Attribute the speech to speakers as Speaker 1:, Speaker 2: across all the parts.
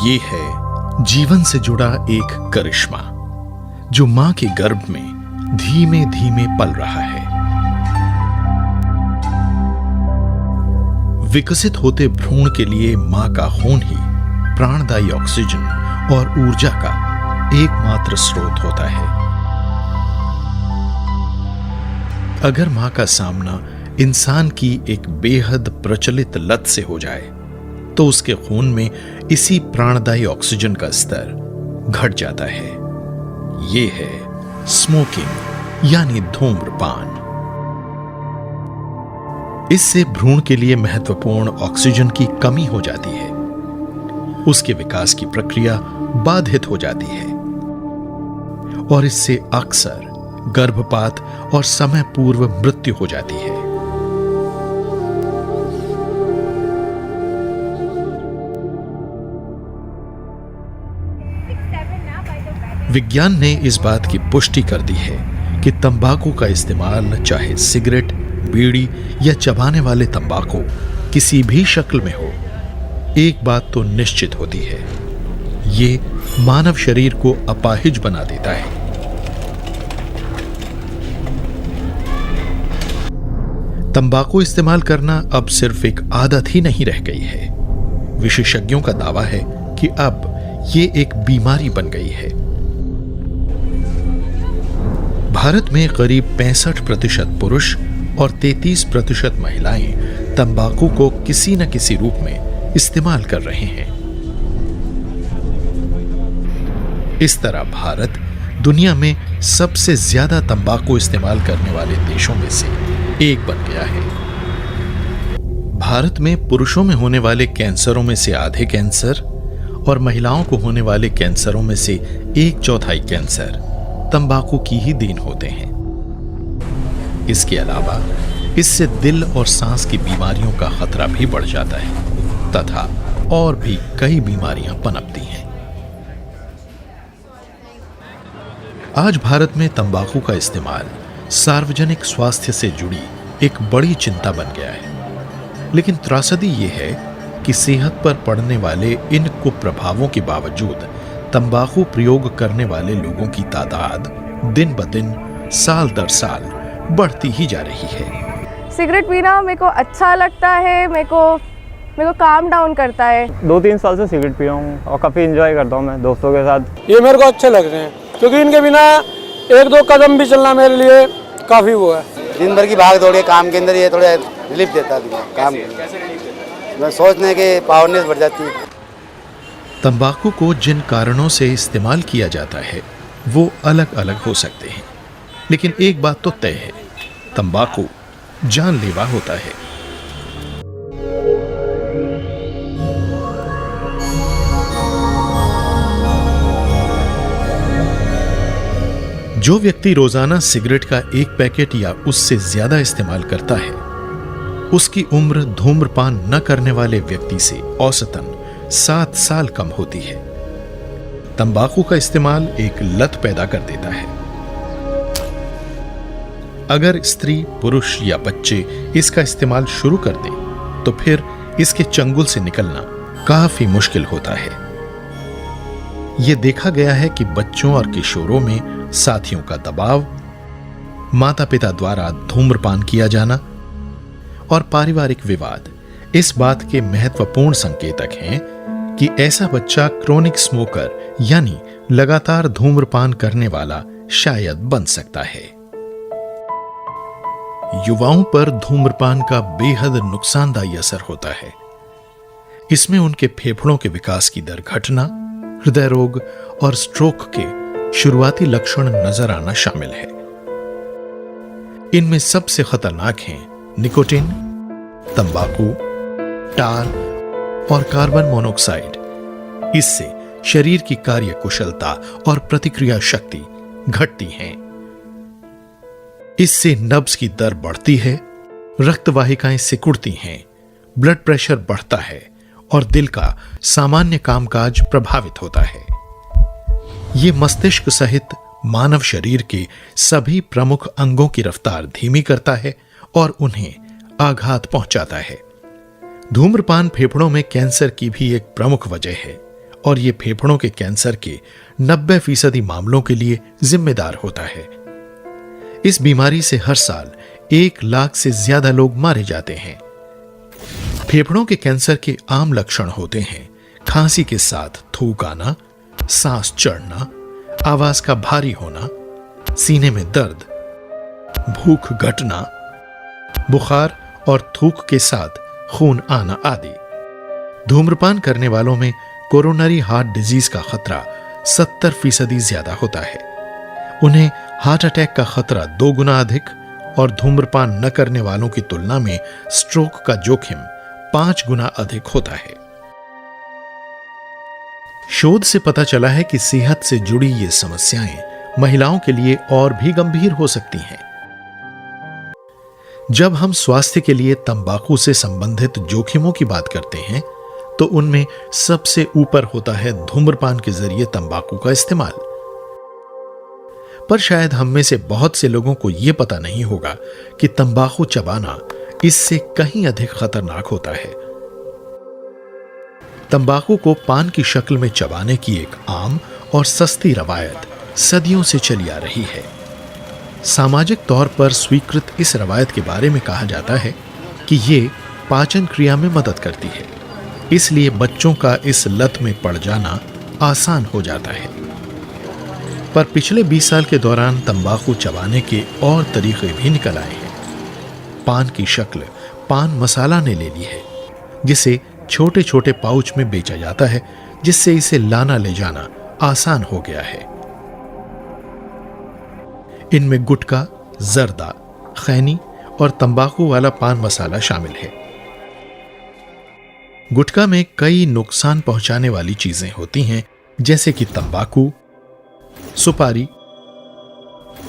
Speaker 1: ये है जीवन से जुड़ा एक करिश्मा जो मां के गर्भ में धीमे धीमे पल रहा है। विकसित होते भ्रूण के लिए मां का खून ही प्राणदायी ऑक्सीजन और ऊर्जा का एकमात्र स्रोत होता है। अगर मां का सामना इंसान की एक बेहद प्रचलित लत से हो जाए तो उसके खून में इसी प्राणदायी ऑक्सीजन का स्तर घट जाता है। यह है स्मोकिंग यानी धूम्रपान। इससे भ्रूण के लिए महत्वपूर्ण ऑक्सीजन की कमी हो जाती है, उसके विकास की प्रक्रिया बाधित हो जाती है और इससे अक्सर गर्भपात और समय पूर्व मृत्यु हो जाती है। विज्ञान ने इस बात की पुष्टि कर दी है कि तंबाकू का इस्तेमाल, चाहे सिगरेट, बीड़ी या चबाने वाले तंबाकू किसी भी शक्ल में हो, एक बात तो निश्चित होती है, ये मानव शरीर को अपाहिज बना देता है। तंबाकू इस्तेमाल करना अब सिर्फ एक आदत ही नहीं रह गई है। विशेषज्ञों का दावा है कि अब ये एक बीमारी बन गई है। भारत में करीब 65% पुरुष और 33% महिलाएं तंबाकू को किसी न किसी रूप में इस्तेमाल कर रहे हैं। इस तरह भारत दुनिया में सबसे ज्यादा तंबाकू इस्तेमाल करने वाले देशों में से एक बन गया है। भारत में पुरुषों में होने वाले कैंसरों में से आधे कैंसर और महिलाओं को होने वाले कैंसरों में से 1/4 कैंसर तंबाकू की ही देन होते हैं। इसके अलावा इससे दिल और सांस की बीमारियों का खतरा भी बढ़ जाता है तथा और भी कई बीमारियां पनपती हैं। आज भारत में तंबाकू का इस्तेमाल सार्वजनिक स्वास्थ्य से जुड़ी एक बड़ी चिंता बन गया है। लेकिन त्रासदी ये है कि सेहत पर पड़ने वाले इन कुप्रभावों के बावजूद तंबाकू प्रयोग करने वाले लोगों की तादाद दिन ब दिन, साल दर साल बढ़ती ही जा रही है।
Speaker 2: सिगरेट पीना मेरे को अच्छा लगता है, मेरे को काम डाउन करता है।
Speaker 3: 2-3 साल से सिगरेट पी रहा हूँ और काफ़ी एंजॉय करता हूँ मैं दोस्तों के साथ।
Speaker 4: ये मेरे को अच्छे लग रहे हैं क्योंकि इनके बिना 1-2 कदम भी चलना मेरे लिए काफ़ी वो है।
Speaker 5: दिन भर की भाग दौड़ काम के अंदर ये थोड़ा रिलीफ देता है काम के, सोचने की पावरनेस बढ़ जाती है।
Speaker 1: तंबाकू को जिन कारणों से इस्तेमाल किया जाता है वो अलग अलग हो सकते हैं, लेकिन एक बात तो तय है, तंबाकू जानलेवा होता है। जो व्यक्ति रोजाना सिगरेट का एक पैकेट या उससे ज्यादा इस्तेमाल करता है, उसकी उम्र धूम्रपान न करने वाले व्यक्ति से औसतन 7 साल कम होती है। तंबाकू का इस्तेमाल एक लत पैदा कर देता है। अगर स्त्री, पुरुष या बच्चे इसका इस्तेमाल शुरू कर दें तो फिर इसके चंगुल से निकलना काफी मुश्किल होता है। यह देखा गया है कि बच्चों और किशोरों में साथियों का दबाव, माता पिता द्वारा धूम्रपान किया जाना और पारिवारिक विवाद इस बात के महत्वपूर्ण संकेतक हैं कि ऐसा बच्चा क्रोनिक स्मोकर यानी लगातार धूम्रपान करने वाला शायद बन सकता है। युवाओं पर धूम्रपान का बेहद नुकसानदायी असर होता है। इसमें उनके फेफड़ों के विकास की दर घटना, हृदय रोग और स्ट्रोक के शुरुआती लक्षण नजर आना शामिल है। इनमें सबसे खतरनाक हैं निकोटिन, तंबाकू, टार और कार्बन मोनोऑक्साइड। इससे शरीर की कार्य कुशलता और प्रतिक्रिया शक्ति घटती है। इससे नब्ज की दर बढ़ती है, रक्त वाहिकाएं सिकुड़ती हैं, ब्लड प्रेशर बढ़ता है और दिल का सामान्य कामकाज प्रभावित होता है। यह मस्तिष्क सहित मानव शरीर के सभी प्रमुख अंगों की रफ्तार धीमी करता है और उन्हें आघात पहुंचाता है। धूम्रपान फेफड़ों में कैंसर की भी एक प्रमुख वजह है और ये फेफड़ों के कैंसर के 90% मामलों के लिए जिम्मेदार होता है। इस बीमारी से हर साल 1 लाख से ज्यादा लोग मारे जाते हैं। फेफड़ों के कैंसर के आम लक्षण होते हैं खांसी के साथ थूक आना, सांस चढ़ना, आवाज का भारी होना, सीने में दर्द, भूख घटना, बुखार और थूक के साथ खून आना आदि। धूम्रपान करने वालों में कोरोनरी हार्ट डिजीज का खतरा 70% ज्यादा होता है। उन्हें हार्ट अटैक का खतरा 2 गुना अधिक और धूम्रपान न करने वालों की तुलना में स्ट्रोक का जोखिम 5 गुना अधिक होता है। शोध से पता चला है कि सेहत से जुड़ी ये समस्याएं महिलाओं के लिए और भी गंभीर हो सकती हैं। जब हम स्वास्थ्य के लिए तंबाकू से संबंधित जोखिमों की बात करते हैं तो उनमें सबसे ऊपर होता है धूम्रपान के जरिए तंबाकू का इस्तेमाल। पर शायद हम में से बहुत से लोगों को यह पता नहीं होगा कि तंबाकू चबाना इससे कहीं अधिक खतरनाक होता है। तंबाकू को पान की शक्ल में चबाने की एक आम और सस्ती रवायत सदियों से चली आ रही है। सामाजिक तौर पर स्वीकृत इस रवायत के बारे में कहा जाता है कि ये पाचन क्रिया में मदद करती है, इसलिए बच्चों का इस लत में पड़ जाना आसान हो जाता है। पर पिछले 20 साल के दौरान तंबाकू चबाने के और तरीके भी निकल आए हैं। पान की शक्ल पान मसाला ने ले ली है, जिसे छोटे छोटे पाउच में बेचा जाता है, जिससे इसे लाना ले जाना आसान हो गया है। इनमें गुटखा, जर्दा, खैनी और तंबाकू वाला पान मसाला शामिल है। गुटखा में कई नुकसान पहुंचाने वाली चीजें होती हैं, जैसे कि तंबाकू, सुपारी,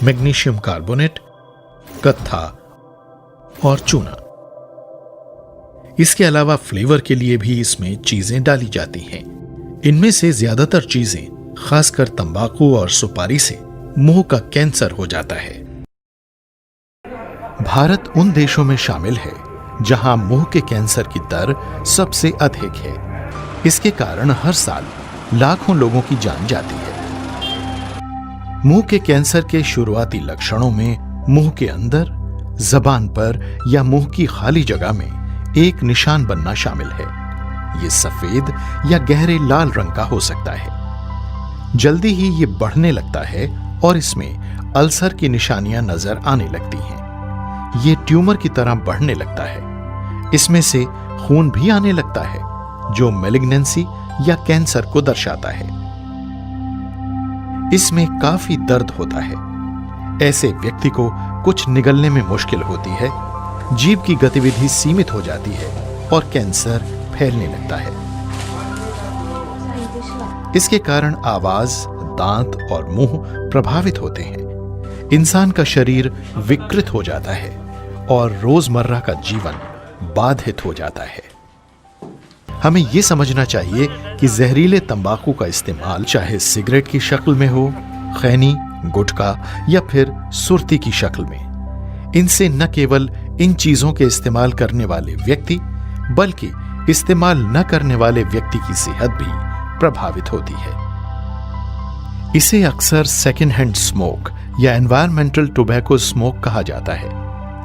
Speaker 1: मैग्नीशियम कार्बोनेट, कत्था और चूना। इसके अलावा फ्लेवर के लिए भी इसमें चीजें डाली जाती हैं। इनमें से ज्यादातर चीजें, खासकर तंबाकू और सुपारी से मुंह का कैंसर हो जाता है। भारत उन देशों में शामिल है जहां मुंह के कैंसर की दर सबसे अधिक है। इसके कारण हर साल लाखों लोगों की जान जाती है। मुंह के कैंसर के शुरुआती लक्षणों में मुंह के अंदर, जबान पर या मुंह की खाली जगह में एक निशान बनना शामिल है। यह सफेद या गहरे लाल रंग का हो सकता है। जल्दी ही यह बढ़ने लगता है और इसमें अल्सर की निशानियां नजर आने लगती हैं। यह ट्यूमर की तरह बढ़ने लगता है। इसमें से खून भी आने लगता है, जो मैलिग्नेंसी या कैंसर को दर्शाता है। इसमें काफी दर्द होता है। ऐसे व्यक्ति को कुछ निगलने में मुश्किल होती है, जीभ की गतिविधि सीमित हो जाती है और कैंसर फैलने लगता है। इसके कारण आवाज, दांत और मुंह प्रभावित होते हैं। इंसान का शरीर विकृत हो जाता है और रोजमर्रा का जीवन बाधित हो जाता है। हमें यह समझना चाहिए कि जहरीले तंबाकू का इस्तेमाल चाहे सिगरेट की शक्ल में हो, खैनी, गुटखा या फिर सुर्ती की शक्ल में, इनसे न केवल इन चीजों के इस्तेमाल करने वाले व्यक्ति बल्कि इस्तेमाल न करने वाले व्यक्ति की सेहत भी प्रभावित होती है। इसे अक्सर सेकेंड हैंड स्मोक या एनवायरमेंटल टोबैको स्मोक कहा जाता है।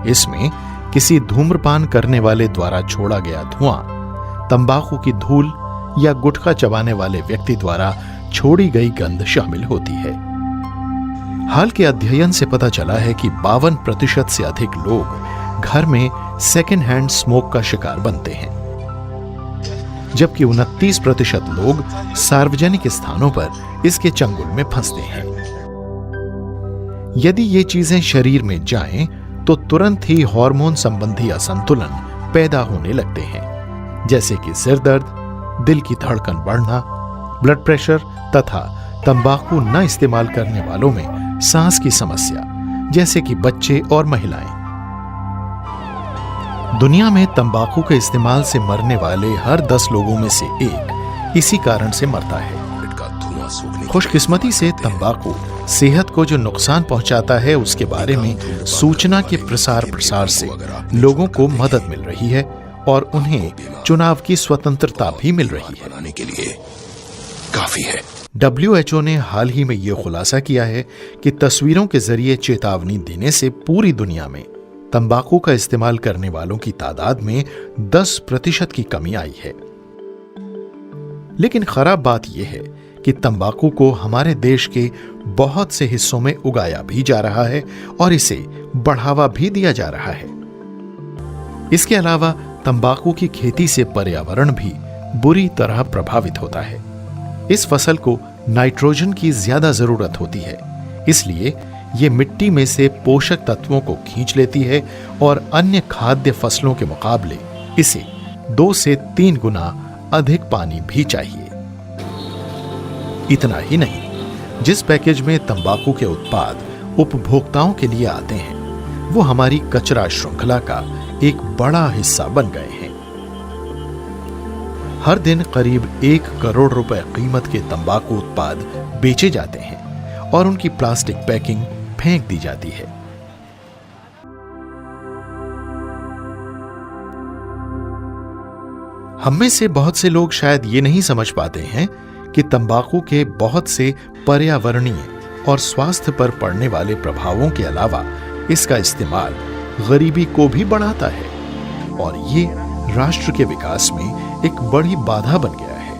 Speaker 1: इसमें किसी धूम्रपान करने वाले द्वारा छोड़ा गया धुआं, तंबाकू की धूल या गुटखा चबाने वाले व्यक्ति द्वारा छोड़ी गई गंध शामिल होती है। हाल के अध्ययन से पता चला है कि 52% से अधिक लोग घर में सेकेंड हैंड स्मोक का शिकार बनते हैं, जबकि 29% लोग सार्वजनिक स्थानों पर इसके चंगुल में फंसते हैं। यदि ये चीजें शरीर में जाएं, तो तुरंत ही हार्मोन संबंधी असंतुलन पैदा होने लगते हैं, जैसे कि सिर दर्द, दिल की धड़कन बढ़ना, ब्लड प्रेशर तथा तंबाकू न इस्तेमाल करने वालों में सांस की समस्या, जैसे कि बच्चे और महिलाएं। दुनिया में तंबाकू के इस्तेमाल से मरने वाले हर 10 लोगों में से एक इसी कारण से मरता है। खुशकिस्मती से तंबाकू सेहत को जो नुकसान पहुंचाता है उसके बारे में सूचना के प्रसार से लोगों को मदद मिल रही है और उन्हें चुनाव की स्वतंत्रता भी मिल रही है। काफी है। WHO ने हाल ही में यह खुलासा किया है कि तस्वीरों के जरिए चेतावनी देने से पूरी दुनिया में तंबाकू का इस्तेमाल करने वालों की तादाद में 10% की कमी आई है। लेकिन खराब बात यह है कि तंबाकू को हमारे देश के बहुत से हिस्सों में उगाया भी जा रहा है और इसे बढ़ावा भी दिया जा रहा है। इसके अलावा तंबाकू की खेती से पर्यावरण भी बुरी तरह प्रभावित होता है। इस फसल को नाइट्रोजन की ज्यादा जरूरत होती है, इसलिए ये मिट्टी में से पोषक तत्वों को खींच लेती है और अन्य खाद्य फसलों के मुकाबले इसे 2 से 3 गुना अधिक पानी भी चाहिए। इतना ही नहीं, जिस पैकेज में तंबाकू के उत्पाद उपभोक्ताओं के लिए आते हैं वो हमारी कचरा श्रृंखला का एक बड़ा हिस्सा बन गए हैं। हर दिन करीब 1 करोड़ रुपए कीमत के तंबाकू उत्पाद बेचे जाते हैं और उनकी प्लास्टिक पैकिंग फेंक दी जाती है। हम में से बहुत से लोग शायद ये नहीं समझ पाते हैं कि तंबाकू के बहुत से पर्यावरणीय और स्वास्थ्य पर पड़ने वाले प्रभावों के अलावा इसका इस्तेमाल गरीबी को भी बढ़ाता है और ये राष्ट्र के विकास में एक बड़ी बाधा बन गया है।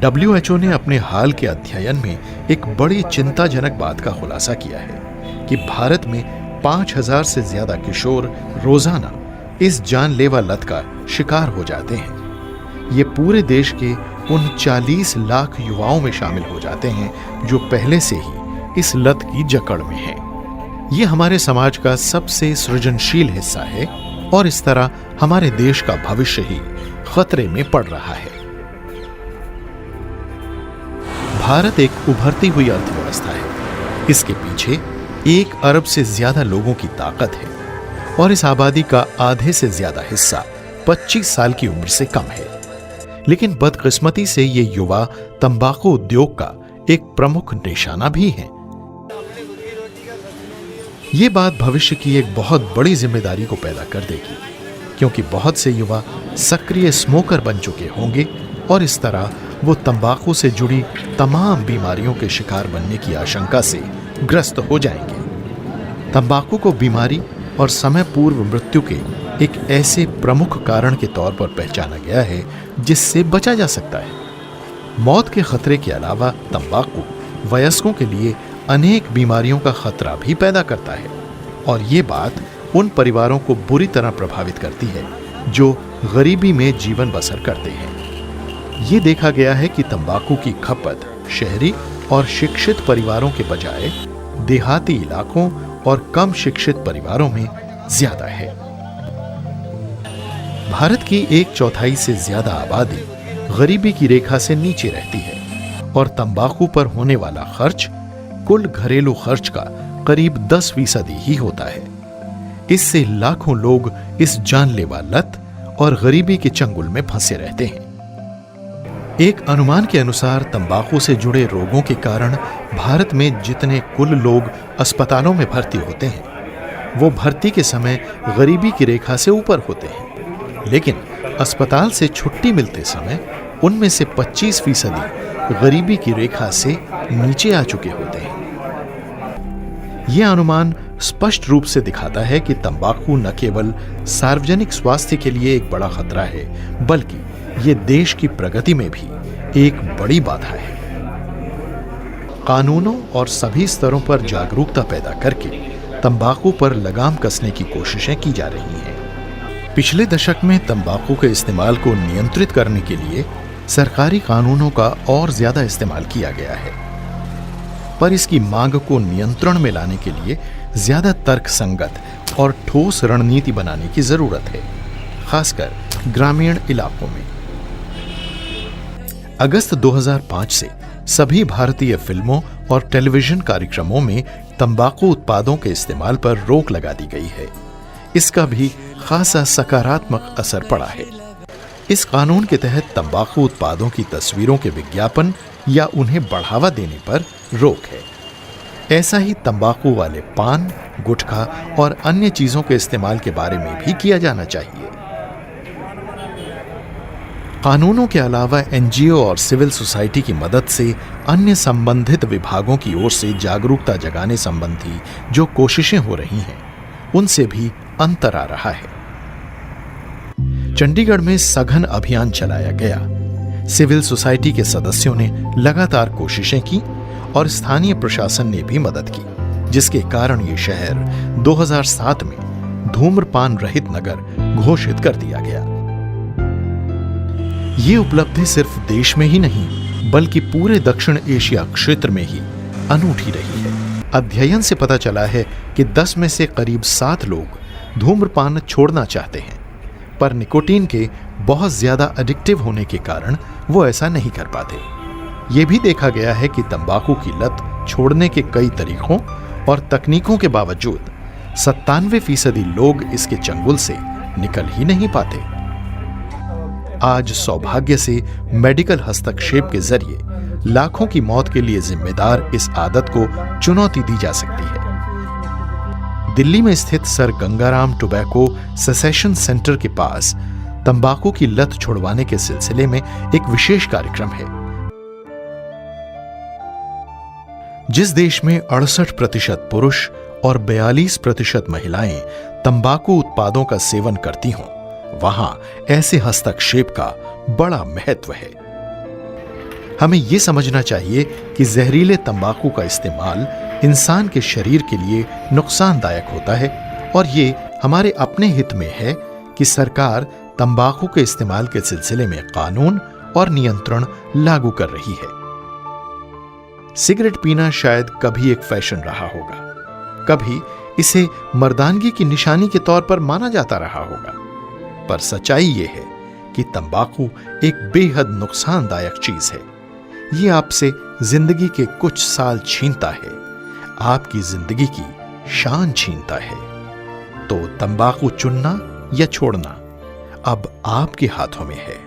Speaker 1: WHO ने अपने हाल के अध्ययन में एक बड़ी चिंताजनक बात का खुलासा किया है कि भारत में 5000 से ज्यादा किशोर रोजाना इस जानलेवा लत का शिकार हो जाते हैं। ये पूरे देश के उन 40 लाख युवाओं में शामिल हो जाते हैं जो पहले से ही इस लत की जकड़ में हैं। ये हमारे समाज का सबसे सृजनशील हिस्सा है और इस तरह हमारे देश का भविष्य ही खतरे में पड़ रहा है। भारत एक उभरती हुई अर्थव्यवस्था है। इसके पीछे 1 अरब से ज्यादा लोगों की ताकत है और इस आबादी का आधे से ज्यादा हिस्सा 25 साल की उम्र से कम है। लेकिन बदकिस्मती से ये युवा तंबाकू उद्योग का एक प्रमुख निशाना भी है। ये बात भविष्य की एक बहुत बड़ी जिम्मेदारी को पैदा कर देगी, क्योंकि बहुत से युवा सक्रिय स्मोकर बन चुके होंगे और इस तरह वो तंबाकू से जुड़ी तमाम बीमारियों के शिकार बनने की आशंका से ग्रस्त हो जाएंगे। तंबाकू को बीमारी और समय पूर्व मृत्यु के एक ऐसे प्रमुख कारण के तौर पर पहचाना गया है जिससे बचा जा सकता है। मौत के खतरे के अलावा तंबाकू वयस्कों के लिए अनेक बीमारियों का खतरा भी पैदा करता है और ये बात उन परिवारों को बुरी तरह प्रभावित करती है जो गरीबी में जीवन बसर करते हैं। ये देखा गया है कि तंबाकू की खपत शहरी और शिक्षित परिवारों के बजाय देहाती इलाकों और कम शिक्षित परिवारों में ज्यादा है। भारत की 1/4 से ज्यादा आबादी गरीबी की रेखा से नीचे रहती है और तंबाकू पर होने वाला खर्च कुल घरेलू खर्च का करीब 10% ही होता है। इससे लाखों लोग इस जानलेवा लत और गरीबी के चंगुल में फंसे रहते हैं। एक अनुमान के अनुसार तंबाकू से जुड़े रोगों के कारण भारत में जितने कुल लोग अस्पतालों में भर्ती होते हैं वो भर्ती के समय गरीबी की रेखा से ऊपर होते हैं, लेकिन अस्पताल से छुट्टी मिलते समय उनमें से 25% गरीबी की रेखा से नीचे आ चुके होते हैं। यह अनुमान स्पष्ट रूप से दिखाता है कि तंबाकू न केवल सार्वजनिक स्वास्थ्य के लिए एक बड़ा खतरा है, बल्कि यह देश की प्रगति में भी एक बड़ी बाधा है। कानूनों और सभी स्तरों पर जागरूकता पैदा करके तंबाकू पर लगाम कसने की कोशिशें की जा रही हैं। पिछले दशक में तंबाकू के इस्तेमाल को नियंत्रित करने के लिए सरकारी कानूनों का और ज्यादा इस्तेमाल किया गया है, पर इसकी मांग को नियंत्रण में लाने के लिए ज्यादा तर्कसंगत और ठोस रणनीति बनाने की जरूरत है, खासकर ग्रामीण इलाकों में। अगस्त 2005 से सभी भारतीय फिल्मों और टेलीविजन कार्यक्रमों में तंबाकू उत्पादों के इस्तेमाल पर रोक लगा दी गई है। इसका भी खासा सकारात्मक असर पड़ा है। इस कानून के तहत तंबाकू उत्पादों की तस्वीरों के विज्ञापन या उन्हें बढ़ावा देने पर रोक है। ऐसा ही तंबाकू वाले पान, गुटखा और अन्य चीजों के इस्तेमाल के बारे में भी किया जाना चाहिए। कानूनों के अलावा एनजीओ और सिविल सोसाइटी की मदद से अन्य संबंधित विभागों की ओर से जागरूकता जगाने संबंधी जो कोशिशें हो रही हैं, उनसे भी अंतर आ रहा है। चंडीगढ़ में सघन अभियान चलाया गया। सिविल सोसाइटी के सदस्यों ने लगातार कोशिशें की और स्थानीय प्रशासन ने भी मदद की, जिसके कारण ये शहर 2007 में धूम्रपान रहित नगर घोषित कर दिया गया। ये उपलब्धि सिर्फ देश में ही नहीं बल्कि पूरे दक्षिण एशिया क्षेत्र में ही अनूठी रही है। अध्ययन से पता चला है कि 10 में से करीब 7 लोग धूम्रपान छोड़ना चाहते हैं, पर निकोटीन के बहुत ज्यादा एडिक्टिव होने के कारण वो ऐसा नहीं कर पाते। ये भी देखा गया है कि तंबाकू की लत छोड़ने के कई तरीकों और तकनीकों के बावजूद 97% लोग इसके चंगुल से निकल ही नहीं पाते। आज सौभाग्य से मेडिकल हस्तक्षेप के जरिए लाखों की मौत के लिए जिम्मेदार इस आदत को चुनौती दी जा सकती है। दिल्ली में स्थित sir Gangaram tobacco cessation centre के पास तंबाकू की लत छुड़वाने के सिलसिले में एक विशेष कार्यक्रम है। जिस देश में 68% पुरुष और 42% महिलाएं तंबाकू उत्पादों का सेवन करती हों, वहां ऐसे हस्तक्षेप का बड़ा महत्व है। हमें यह समझना चाहिए कि जहरीले तंबाकू का इस्तेमाल इंसान के शरीर के लिए नुकसानदायक होता है और ये हमारे अपने हित में है कि सरकार तंबाकू के इस्तेमाल के सिलसिले में कानून और नियंत्रण लागू कर रही है। सिगरेट पीना शायद कभी एक फैशन रहा होगा, कभी इसे मर्दानगी की निशानी के तौर पर माना जाता रहा होगा, पर सच्चाई यह है कि तंबाकू एक बेहद नुकसानदायक चीज है। ये आपसे जिंदगी के कुछ साल छीनता है, आपकी जिंदगी की शान छीनता है। तो तंबाकू चुनना या छोड़ना अब आपके हाथों में है।